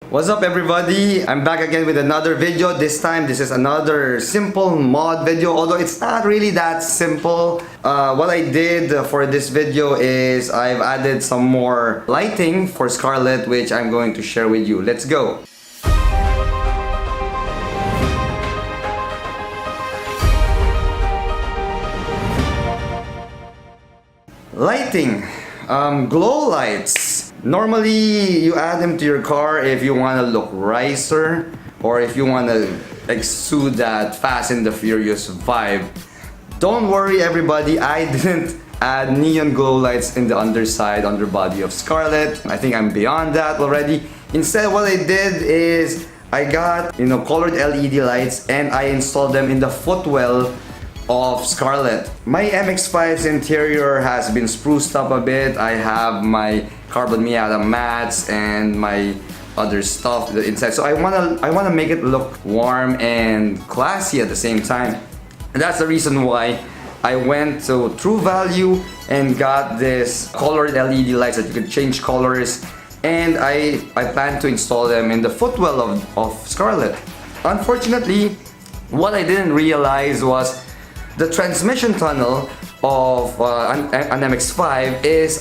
What's up everybody? I'm back again with another video. This time this is another simple mod video, although it's not really that simple. What I did for this video is I've added some more lighting for Scarlett, which I'm going to share with you. Let's go! Lighting, glow lights. Normally, you add them to your car if you want to look nicer or if you want to exude that Fast and the Furious vibe. Don't worry everybody, I didn't add neon glow lights in the underbody of Scarlett. I think I'm beyond that already. Instead, what I did is I got, colored LED lights and I installed them in the footwell of Scarlett. My MX5's interior has been spruced up a bit. I have my CarbonMiata mats and my other stuff inside. So I wanna make it look warm and classy at the same time. And that's the reason why I went to True Value and got this colored LED lights that you can change colors. And I plan to install them in the footwell of Scarlett. Unfortunately, what I didn't realize was the transmission tunnel of an MX5 is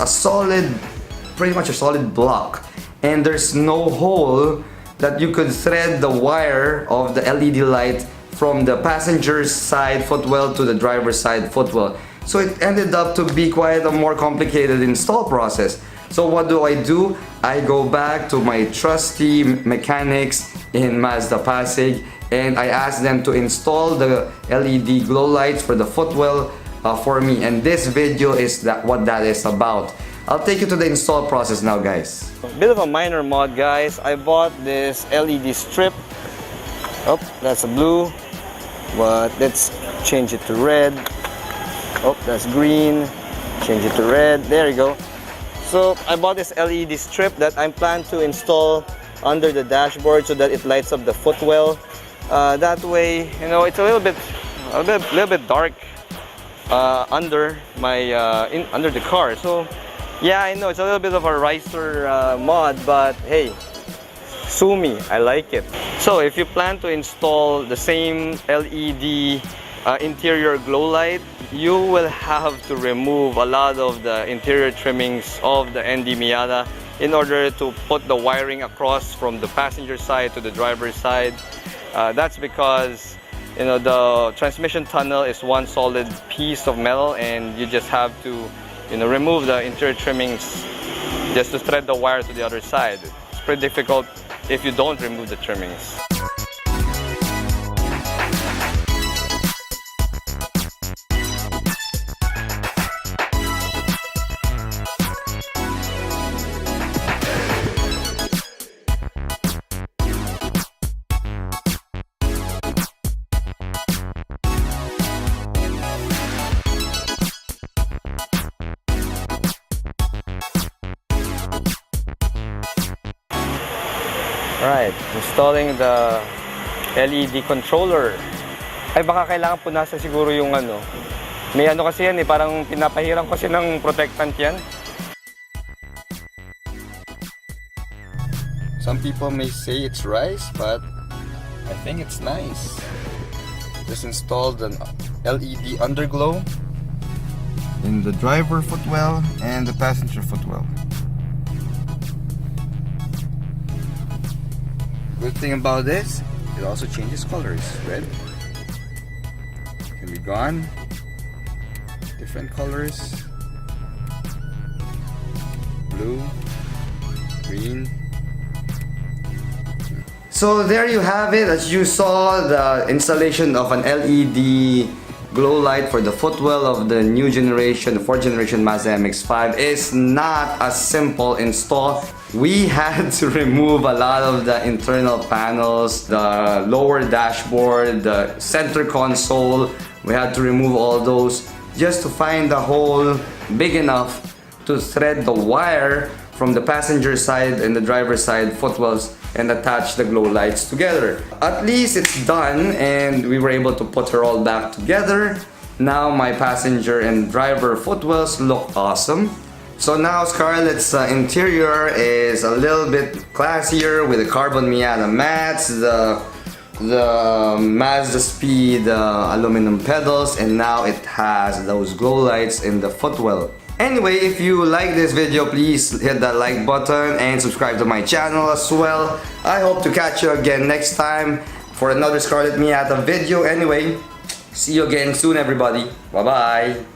pretty much a solid block, and there's no hole that you could thread the wire of the LED light from the passenger's side footwell to the driver's side footwell. So it ended up to be quite a more complicated install process. So what do? I go back to my trusty mechanics in Mazdaspeed and I asked them to install the LED glow lights for the footwell for me, and this video is what that is about. I'll take you to the install process now, guys. A bit of a minor mod, guys. I bought this LED strip. Oh, that's a blue, but let's change it to red. Oh, that's green. Change it to red. There you go. So I bought this LED strip that I'm planning to install under the dashboard so that it lights up the footwell. That way, it's a little bit dark under under the car. So yeah, I know it's a little bit of a riser mod, but hey, sue me, I like it. So if you plan to install the same LED interior glow light, you will have to remove a lot of the interior trimmings of the ND Miata in order to put the wiring across from the passenger side to the driver's side. That's because the transmission tunnel is one solid piece of metal, and you just have to remove the interior trimmings just to thread the wire to the other side. It's pretty difficult if you don't remove the trimmings. Alright, installing the LED controller. Ay baka kailangan punasan siguro yung may kasi yan parang pinapahiram kasi ng protectant yan. Some people may say it's rice, but I think it's nice. Just installed an LED underglow in the driver footwell and the passenger footwell. Good thing about this, it also changes colors. Red can be gone. Different colors. Blue, green. So there you have it. As you saw, the installation of an LED glow light for the footwell of the new generation, the 4th generation Mazda MX-5 is not a simple install. We had to remove a lot of the internal panels, the lower dashboard, the center console. We had to remove all those just to find the hole big enough to thread the wire from the passenger side and the driver's side footwells and attach the glow lights together. At least it's done, and we were able to put her all back together. Now my passenger and driver footwells look awesome. So now Scarlett's interior is a little bit classier with the CarbonMiata mats, the Mazdaspeed aluminum pedals, and now it has those glow lights in the footwell. Anyway, if you like this video, please hit that like button and subscribe to my channel as well. I hope to catch you again next time for another Scarlett Miata video. Anyway, see you again soon, everybody. Bye bye.